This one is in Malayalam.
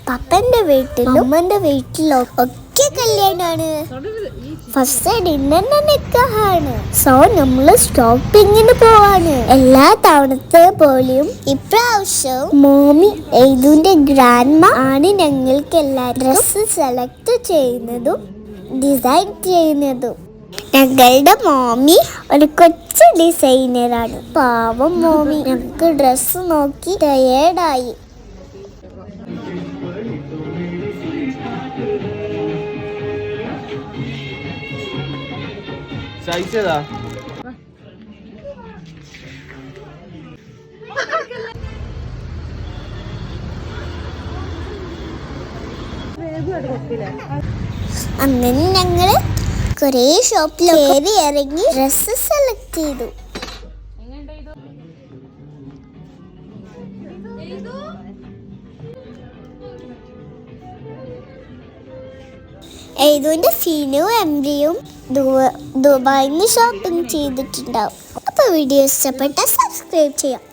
പപ്പന്റെ വീട്ടിലും അമ്മന്റെ വീട്ടിലും ഒക്കെ കല്യാണാണ്. ഫസ്റ്റ് ഡിന്നർ നിക്കാഹാണ്. സോ നമ്മള് ഷോപ്പിങ്ങിന് പോവാണ്. എല്ലാ തവണത്തെ പോലെയും ഇപ്രാവശ്യം മോമി ഏതുന്റെ ഗ്രാൻഡ്മ ആണ് ഞങ്ങൾക്ക് എല്ലാ ഡ്രസ്സ് സെലക്ട് ചെയ്യുന്നതും ഡിസൈൻ ചെയ്യുന്നതും. ഞങ്ങളുടെ മോമി ഒരു കൊച്ചു ഡിസൈനറാണ്. പാവം മോമി ഞങ്ങൾക്ക് ഡ്രസ്സ് നോക്കി ടയേർഡായി. അങ്ങനെ ഞങ്ങള് കൊറേ ഷോപ്പിൽ കയറി ഇറങ്ങി ഡ്രസ്സ് സെലക്ട് ചെയ്തു. ഏതുവിന്റെ ഫീനും എംബ്രിയും ദുബായിൽ നിന്ന് ഷോപ്പിംഗ് ചെയ്തിട്ടുണ്ടാവും. അപ്പോൾ വീഡിയോ ഇഷ്ടപ്പെട്ടാൽ സബ്സ്ക്രൈബ് ചെയ്യാം.